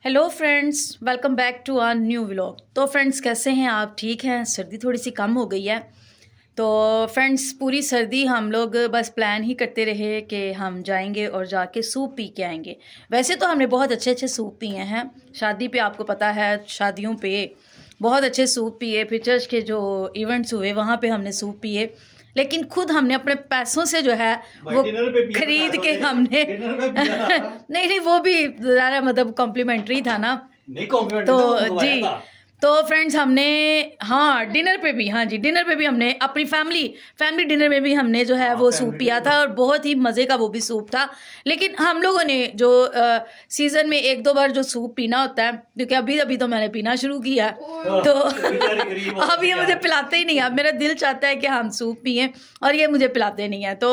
Hello friends, welcome back to our new vlog. तो friends, कैसे हैं आप? ठीक हैं? सर्दी थोड़ी सी कम हो गई है। तो फ्रेंड्स, पूरी सर्दी हम लोग बस प्लान ही करते रहे कि हम जाएंगे और जाके सूप पी के आएंगे। वैसे तो हमने बहुत अच्छे अच्छे सूप पिए हैं शादी पे, आपको पता है, शादियों पे बहुत अच्छे सूप पिए। फिर चर्च के जो इवेंट्स हुए वहाँ पे हमने सूप पिए, लेकिन खुद हमने अपने पैसों से जो है वो खरीद के हमने नहीं नहीं, वो भी ज़्यादा मतलब कॉम्प्लीमेंट्री था ना। नहीं कॉम्प्लीमेंट तो तो जी, तो फ्रेंड्स हमने, हाँ डिनर पे भी, हाँ जी डिनर पे भी हमने अपनी फैमिली डिनर में भी हमने जो है वो सूप पिया था, और बहुत ही मज़े का वो भी सूप था। लेकिन हम लोगों ने जो सीज़न में एक दो बार जो सूप पीना होता है, क्योंकि अभी अभी तो मैंने पीना शुरू किया, तो अब ये मुझे पिलाते ही नहीं है। अब मेरा दिल चाहता है कि हम सूप पिएं और ये मुझे पिलाते नहीं है। तो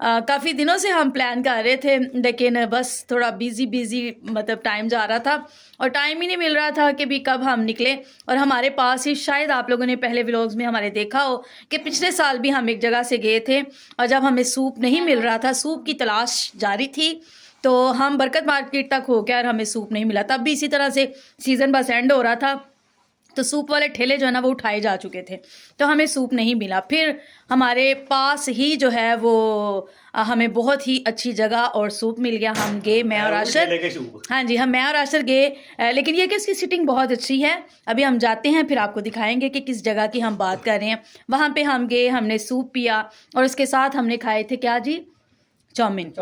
काफ़ी दिनों से हम प्लान कर रहे थे, लेकिन बस थोड़ा बिजी मतलब टाइम जा रहा था और टाइम ही नहीं मिल रहा था कि भी कब हम निकले। और हमारे पास ही, शायद आप लोगों ने पहले व्लॉग्स में हमारे देखा हो कि पिछले साल भी हम एक जगह से गए थे और जब हमें सूप नहीं मिल रहा था, सूप की तलाश जारी थी, तो हम बरकत मार्केट तक हो गया और हमें सूप नहीं मिला। तब भी इसी तरह से सीज़न बस एंड हो रहा था, तो सूप वाले ठेले जो है ना वो उठाए जा चुके थे, तो हमें सूप नहीं मिला। फिर हमारे पास ही जो है वो हमें बहुत ही अच्छी जगह और सूप मिल गया। हम गए, मैं और आशर, हाँ जी, मैं और आशर गए। लेकिन ये कि इसकी सिटिंग बहुत अच्छी है। अभी हम जाते हैं, फिर आपको दिखाएंगे कि किस जगह की हम बात कर रहे हैं। वहाँ पे हम गए, हमने सूप पिया और उसके साथ हमने खाए थे क्या जी, चाउमीन।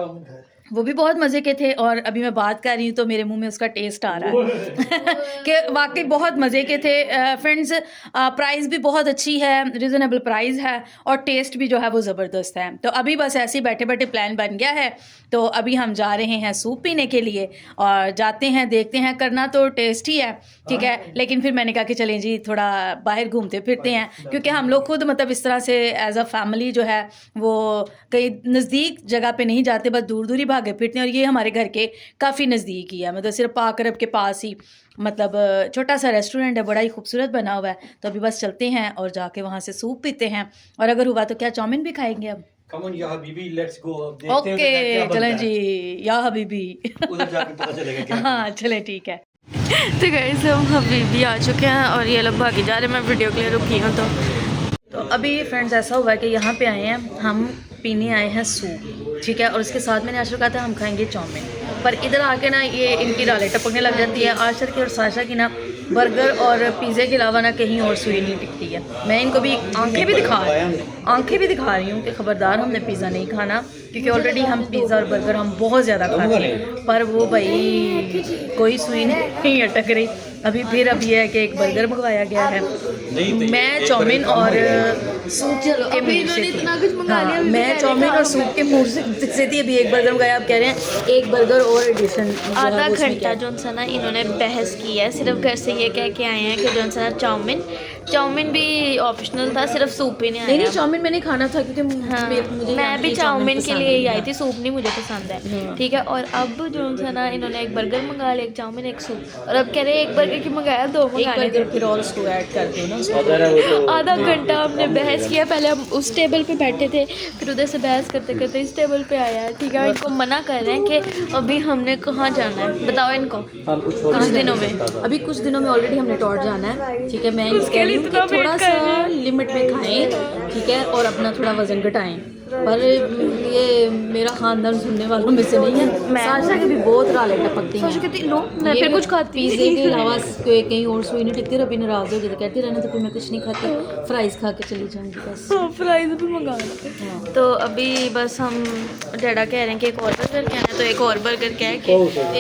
वो भी बहुत मज़े के थे। और अभी मैं बात कर रही हूँ तो मेरे मुंह में उसका टेस्ट आ रहा है कि वाकई बहुत मज़े के थे। फ्रेंड्स, प्राइस भी बहुत अच्छी है, रिजनेबल प्राइस है और टेस्ट भी जो है वो ज़बरदस्त है। तो अभी बस ऐसे ही बैठे बैठे प्लान बन गया है, तो अभी हम जा रहे हैं सूप पीने के लिए और जाते हैं, देखते हैं। करना तो टेस्ट ही है, ठीक है, लेकिन फिर मैंने कहा कि चलें जी थोड़ा बाहर घूमते फिरते हैं, क्योंकि हम लोग खुद मतलब इस तरह से एज अ फैमिली जो है वो कहीं नज़दीक जगह पे नहीं जाते, बस दूर दूर ही भागे फिरते हैं। और ये हमारे घर के काफ़ी नज़दीक ही है, मतलब सिर्फ पाक अरब के पास ही, मतलब छोटा सा रेस्टोरेंट है, बड़ा ही खूबसूरत बना हुआ है। तो अभी बस चलते हैं और जाके वहाँ से सूप पीते हैं, और अगर हुआ तो क्या चाउमीन भी खाएंगे अब। कम ऑन या हबीबी, लेट्स गो। ओके चलें जी, या हबीबी उधर जाके पता चलेगा क्या। हाँ चलें, ठीक है। तो गाइस, हम हबीबी आ चुके हैं और ये लोग भागी जा रहे हैं, मैं वीडियो के लिए रुकी हूँ। तो अभी फ्रेंड्स ऐसा हुआ है कि यहाँ पे आए हैं, हम पीने आए हैं सूप, ठीक है, और उसके साथ मैंने आशर कहा था हम खाएंगे चाउमीन, पर इधर आके ना ये इनकी डालें टपकने लग जाती है। आशर की और साशा की ना बर्गर और पिज़्ज़े के अलावा ना कहीं और सुई नहीं टिकती है। मैं इनको भी आंखें भी दिखा रही हूँ कि ख़बरदार हमने पिज़्ज़ा नहीं खाना, क्योंकि ऑलरेडी हम पिज़्ज़ा और बर्गर हम बहुत ज़्यादा खाते हैं, पर वो भाई कोई सुई नहीं अटक रही। अभी फिर अब ये है कि एक बर्गर मंगवाया गया है, मैं चाउमीन और सूप के मूड से थी। हाँ, मैं चाउमीन और सूप के मूड से थी, अभी एक बर्गर मंगाया। आप कह रहे हैं एक बर्गर और एडिशन। आधा घंटा जो सा ना इन्होंने बहस की है, सिर्फ घर से ये कह के आए हैं कि जो सा चाउमीन भी ऑप्शनल था, सिर्फ सूप ही नहीं आया। नहीं, चाउमीन मैंने खाना था क्योंकि हाँ, मुझे मैं भी चाउमीन के लिए ही आई थी, सूप नहीं मुझे पसंद है, ठीक है। और अब जो सा ना इन्होंने एक बर्गर मंगा लिया, एक चाउमीन एक सूप, और अब कह रहे हैं एक बर्गर की मंगाया, दो मंगाने थे। फिर और उसको ऐड कर दो ना। आधा घंटा हमने बहस किया। पहले हम उस टेबल पे बैठे थे, फिर उधर से बहस करते करते इस टेबल पे आया है, ठीक है। इनको मना कर रहे हैं कि अभी हमने कहाँ जाना है, बताओ इनको। कुछ दिनों में, अभी कुछ दिनों में ऑलरेडी हमने टॉर्च जाना है, ठीक है। मैं कह रही हूँ कि थोड़ा सा लिमिट में खाएं, ठीक है, और अपना थोड़ा वजन घटाएं। पर ये मेरा खानदान सुनने वालों में से नहीं है। साशा की भी बहुत राले टपकती हैं, कहती लो मैं फिर कुछ खाती। पिज़्ज़े के अलावा कहीं और सुई नहीं टिकती। रबी नाराज़ हो गई तो कहती रहने तो फिर मैं कुछ नहीं खाती, फ्राइज़ खा के चली जाऊँगी बस। फ्राइज भी मंगा लो। तो अभी बस हम डैडा कह रहे हैं कि एक और बर्गर कहना है, तो एक और बर्गर कह के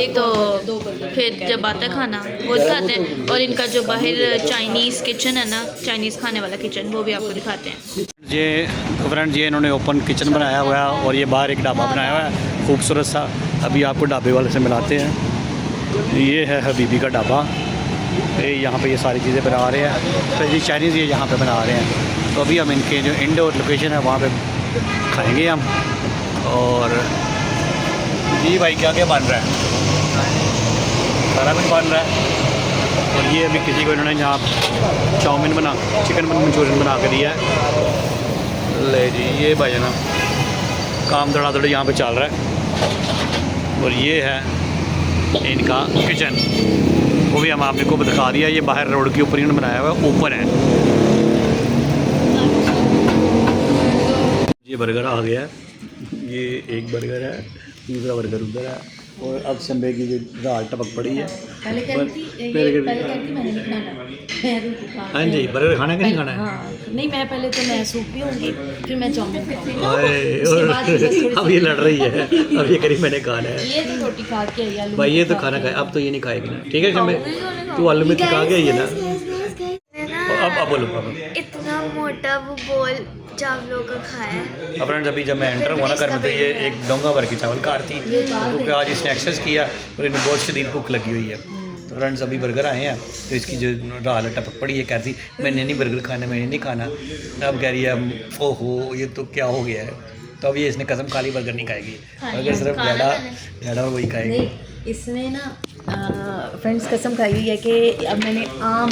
एक तो फिर जब आता है खाना वो दिखाते हैं। और इनका जो बाहर चाइनीज़ किचन है ना, चाइनीज़ खाने वाला किचन, वो भी आपको दिखाते हैं। ये फ्रेंड, ये इन्होंने ओपन किचन बनाया हुआ है और ये बाहर एक ढाबा बनाया हुआ है खूबसूरत सा। अभी आपको ढाबे वाले से मिलाते हैं। ये है हबीबी का ढाबा, यहाँ पे ये सारी चीज़ें बना रहे हैं। तो ये चाइनीज़ ये यहाँ पे बना रहे हैं। तो अभी हम इनके जो इंडोर लोकेशन है वहाँ पे खाएंगे हम। और जी भाई क्या क्या बन रहा है, सारा कुछ बन रहा है। और ये अभी किसी को इन्होंने यहाँ चाउमीन चिकन मंचूरियन बना के दिया है। ले जी, ये भाई ना काम धड़ा यहाँ पे चल रहा है। और ये है इनका किचन। वो भी हम आपको दिखा दिया। ये बाहर रोड के ऊपर इन्होंने बनाया हुआ है, ऊपर है। ये बर्गर आ गया है, ये एक बर्गर है, दूसरा बर्गर उधर है, और अब संबे की जो दाल टपक पड़ी है। पहले कहती मैंने नहीं खाना। हाँ जी, बर्गर खाना कि नहीं खाना है? हाँ नहीं, मैं पहले तो मैं सूप पीऊँगी, फिर मैं चाउमीन खाऊंगी। और अब ये लड़ रही है, अब ये करीब मैंने खाना है। ये तो रोटी खा के आई आलू भाई ये तो खाना खाए, अब तो ये नहीं खाएगी ना। ठीक है संबे, तू आलू में खा के आई है ना। अब बोलो इतना मोटा वो बोल चावलों का खाया है। अब फ्रेंड्स, अभी जब मैं एंटर हुआ ना घर में, तो ये एक डोंगा भर के चावल खा रही थी, क्योंकि आज इसने एक्सरसाइज किया और इन्हें बहुत शदीद भूख लगी हुई है। तो फ्रेंड्स, अभी बर्गर आए हैं, तो इसकी जो दाल टपक पड़ी है, कहती मैंने नहीं बर्गर खाना, मैंने नहीं खाना। अब कह रही है ओहो ये तो क्या हो गया है। तो अब ये इसने कसम खा ली बर्गर नहीं खाएगी, बर्गर सिर्फ ज़्यादा वही खाएगी। इसने ना फ्रेंड्स कसम खाई हुई है कि अब मैंने आम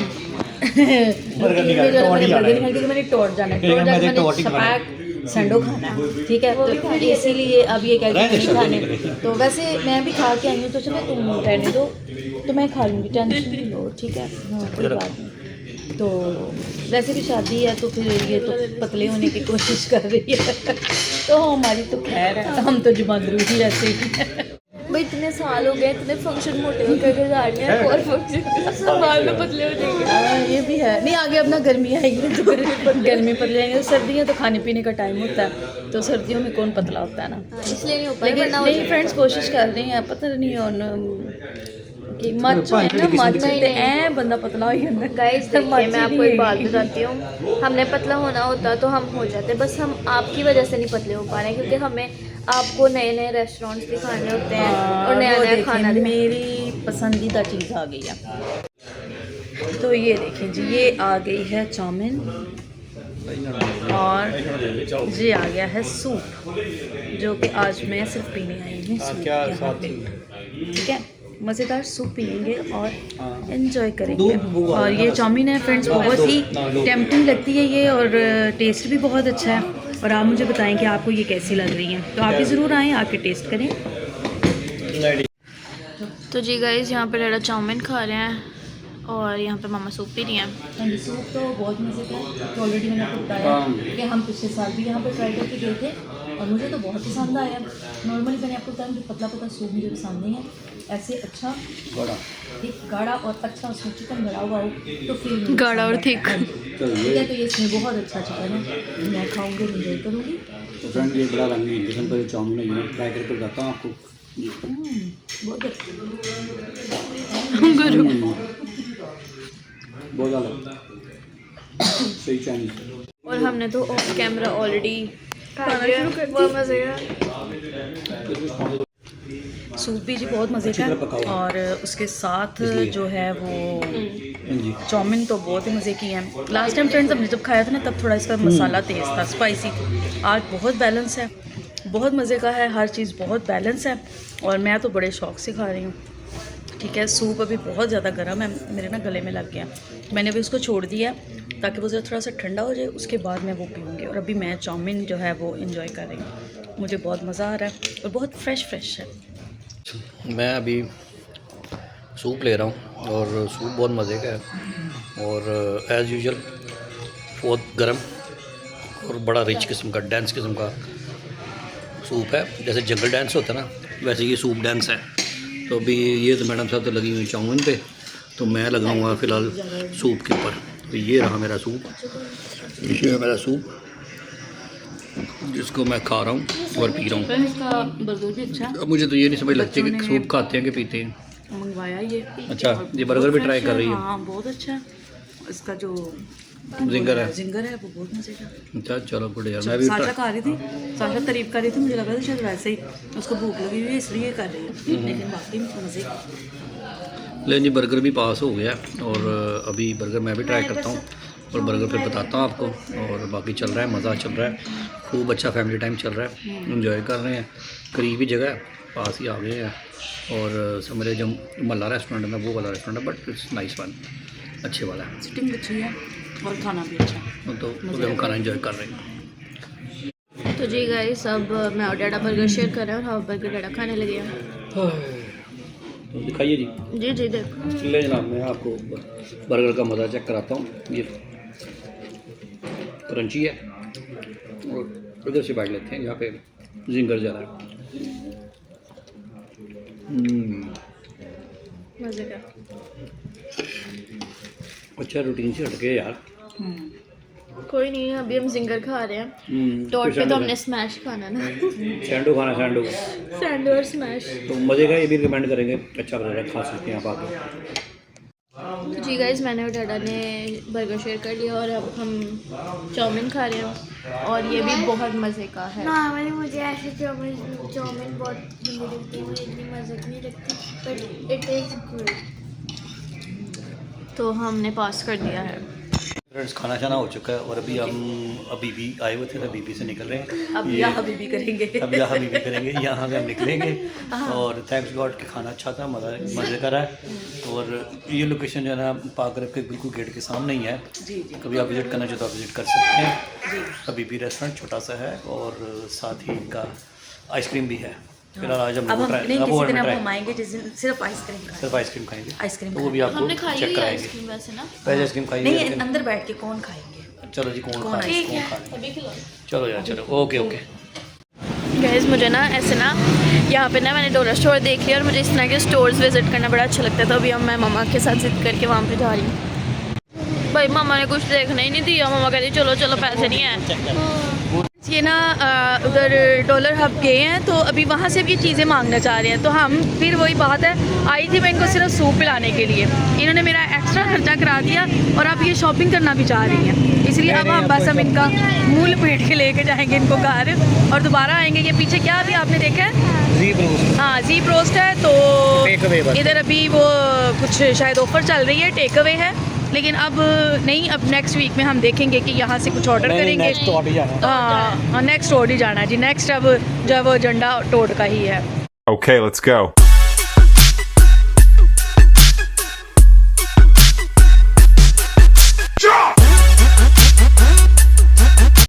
बर्गर नहीं खाएगी, मैंने टोट जाना है, संडो खाना है। ठीक है, तो इसीलिए अब ये कह रही है खाने। तो वैसे मैं भी खा के आई हूँ, तो चलो तुम रहने दो, तो मैं खा लूँगी, टेंशन नहीं लो। ठीक है, हाँ कोई बात नहीं। तो वैसे भी शादी है, तो फिर ये तो पतले होने की कोशिश कर रही है। तो हमारी तो खैर है, हम तो जुबानदरू ही ऐसे ही। भाई इतने साल हो गए, इतने फंक्शन मोटे होकर के जा रही हैं, और फंक्शन सब बाद में पतले हो जाएंगे। ये भी है। नहीं, आगे अपना गर्मी आएगी तो गर्मी पतले जाएंगे। सर्दियाँ तो खाने पीने का टाइम होता है, तो सर्दियों में कौन पतला होता है ना। इसलिए नहीं हो पाए, लेकिन नहीं फ्रेंड्स कोशिश कर रही हैं, पता नहीं कि मच है ना, मच है बंदा पतला हो जाता है। गाइस देखिए, मैं आपको एक बात बताती हूँ, हमने पतला होना होता तो हम हो जाते, बस हम आपकी वजह से नहीं पतले हो पा रहे हैं, क्योंकि हमें आपको नए नए रेस्टोरेंट्स दिखाने होते हैं और नया नया खाना। मेरी पसंदीदा चीज़ आ गई है, तो ये देखें जी, ये आ गई है चाउमीन, और ये आ गया है सूप, जो कि आज मैं सिर्फ पीने आई हूँ सूप यहाँ पे। ठीक है, मज़ेदार सूप पियेंगे और एंजॉय करेंगे। और ये चाउमीन है फ्रेंड्स, बहुत ही टेम्पटिंग लगती है ये, और टेस्ट भी बहुत अच्छा है। और आप मुझे बताएं कि आपको ये कैसी लग रही हैं, तो आप भी ज़रूर आएँ, आके टेस्ट करें। तो जी गाइस, यहाँ पे डैडा चाउमीन खा रहे हैं और यहाँ पे मामा सूप पी रही हैं। हाँ जी, सूप तो बहुत मज़े का है। तो ऑलरेडी मैंने आपको बताया कि हम पिछले साल भी यहाँ पर ट्राई करके गए थे, और मुझे तो बहुत पसंद आया। नॉर्मली मैंने आपको बताया कि पतला पतला सूप मुझे पसंद नहीं है, ऐसे अच्छा एक गाढ़ा और अच्छा उसमें चिकन गड़ा हुआ हो तो फिर गाढ़ा और थिक। ठीक है, तो ये इसमें बहुत अच्छा चिकन है, मैं खाऊंगी, एंजॉय करूँगी। तो फ्रेंड, ये बड़ा रंगीन किस्म का चाउमीन है, ये ट्राई करके बताता हूँ आपको। बहुत बहुत ज़्यादा सही चाइनीज। और हमने तो ऑफ कैमरा ऑलरेडी खाना शुरू कर दिया, मज़े का। सूप भी जी बहुत मज़े का है, और उसके साथ जो है वो चाउमीन तो बहुत ही मज़े की है। लास्ट टाइम फ्रेंड्स हमने जब खाया था ना, तब थोड़ा इसका मसाला तेज़ था, स्पाइसी। आज बहुत बैलेंस है, बहुत मज़े का है, हर चीज़ बहुत बैलेंस है, और मैं तो बड़े शौक़ से खा रही हूँ। ठीक है, सूप अभी बहुत ज़्यादा गर्म है, मेरे ना गले में लग गया। मैंने अभी उसको छोड़ दिया ताकि वो थोड़ा सा ठंडा हो जाए, उसके बाद मैं वो पीऊँगी। और अभी मैं चाउमीन जो है वो एंजॉय कर रही हूँ, मुझे बहुत मज़ा आ रहा है और बहुत फ्रेश है। मैं अभी सूप ले रहा हूँ, और सूप बहुत मज़े का है, और एज़ यूजुअल बहुत गर्म और बड़ा रिच किस्म का, डेंस किस्म का सूप है। जैसे जंगल डांस होता है ना, वैसे ये सूप डांस है। तो अभी ये तो मैडम साहब तो लगी हुई चाउमीन पे, तो मैं लगा हुआ फ़िलहाल सूप के ऊपर। तो ये रहा मेरा सूप, ये है मेरा सूप जिसको मैं खा रहा हूँ और पी रहा हूँ। इसका बर्गर भी अच्छा है। अब मुझे तो ये नहीं समझ लगती कि सूप खाते हैं कि पीते हैं। मंगवाया ये। अच्छा, ये बर्गर भी ट्राई कर रही है। हाँ बहुत अच्छा है, इसका जो जिंगर है, जिंगर है वो बहुत मज़े का। अच्छा चलो गुड यार। मैं भी साशा खा रही थी, साशा तारीफ कर रही थी, मुझे लगा था शायद वैसे ही उसको भूख लगी हुई है इसलिए कर रही है, लेकिन बाकी मज़े का। लेकिन जी बर्गर भी पास हो गया, और अभी बर्गर मैं भी ट्राई करता हूँ और बर्गर फिर बताता हूँ आपको। और बाकी चल रहा है, मज़ा चल रहा है, खूब अच्छा फैमिली टाइम चल रहा है, एंजॉय कर रहे हैं। करीब ही जगह है, पास ही आ गए हैं, और मेरे जो मल्ला रेस्टोरेंट है ना, वो वाला रेस्टोरेंट है, बट इट्स नाइस वन, अच्छे वाला है, सिटिंग अच्छी है और खाना भी अच्छा है, तो हम खाना एंजॉय कर रहे हैं। तो जी गाइस, अब मैं और डैडा बर्गर शेयर कर रहे हैं, और हाफ बर्गर डैडा खाने लगे हैं। तो दिखाइए जी। जी जी देखो। ले जनाब, मैं आपको बर्गर का मज़ा चेक कराता हूँ। ये क्रंची है और इधर से बाइट लेते हैं जहाँ पे जिंगर ज़्यादा है। मज़े का। अच्छा, रूटीन से हटके यार। कोई नहीं, अभी हम जिंगर खा रहे हैं। टॉट पे तो हमने स्मैश खाना ना। सैंडो खाना, सैंडो सैंडो और स्मैश। तो मज़े का, ये भी रिकमेंड करेंगे, अच्छा बना खा सकते हैं आप आके। जी गाइस, मैंने और डाडा ने बर्गर शेयर कर लिया और अब हम चाउमीन खा रहे हैं और ये भी बहुत मज़े का है। नॉर्मली मुझे ऐसे चाउमीन बहुत गंदी लगती है, मुझे इतनी मज़े की नहीं लगती, बट इट इज़ गुड। तो हमने पास कर दिया है। फ्रेंड्स, खाना शाना हो चुका है और अभी हम अभी भी आए हुए थे, अभी भी से निकल रहे हैं। अब यहाँ भी करेंगे। अब यहाँ भी करेंगे, यहाँ से हम निकलेंगे। और थैंक्स गॉड कि खाना अच्छा था, मज़े का रहा है। और ये लोकेशन जो है ना, पाक रख के बिल्कुल गेट के सामने ही है। कभी आप विज़िट करना चाहो तो आप विज़िट कर सकते हैं। अभी भी रेस्टोरेंट छोटा सा है और साथ ही इनका आइसक्रीम भी है। फिलहाल आज हम अब हम नहीं, वो किसी दिन अब हम आएंगे जिस दिन सिर्फ आइसक्रीम खाएंगे। सिर्फ आइसक्रीम खाएंगे। आइसक्रीम तो वो भी आपको हमने खाई चेक हुई कराएंगे। आइसक्रीम वैसे ना। पहले आइसक्रीम खाइए, नहीं, लेकिन- अंदर बैठ के कौन खाएंगे। चलो जी, कौन खा रहा है, कौन खा रहा है? अभी खिलाओ। चलो यार, चलो, ओके ओके। गाइस, मुझे ना ऐसे ना यहाँ पे ना मैंने डोरा स्टोर देख लिया और मुझे इस तरह के स्टोर्स विजिट करना बड़ा अच्छा लगता है। तो अभी हम मैं मम्मा के साथ जिद करके वहाँ पे जा रही हूँ। भाई मम्मा ने कुछ देखना ही नहीं दिया। मम्मा कहती चलो चलो पैसे नहीं है। ये ना उधर डॉलर हब गए हैं तो अभी वहाँ से भी ये चीज़ें मांगना चाह रहे हैं। तो हम फिर वही बात है, आई थी मैं इनको सिर्फ सूप पिलाने के लिए, इन्होंने मेरा एक्स्ट्रा खर्चा करा दिया और अब ये शॉपिंग करना भी चाह रही हैं। इसलिए अब हम बस हम इनका मूल पेट के लेके जाएंगे इनको घर और दोबारा आएंगे। ये पीछे क्या अभी आपने देखा है? हाँ, जी रोस्ट है। तो इधर अभी वो कुछ शायद ऑफर चल रही है, टेक अवे है। लेकिन अब नहीं, अब नेक्स्ट वीक में हम देखेंगे कि यहाँ से कुछ ऑर्डर करेंगे। हाँ, नेक्स्ट ऑर्डर ही जाना है जी। नेक्स्ट अब जो है वो एजेंडा टोड का ही है। Okay, let's go.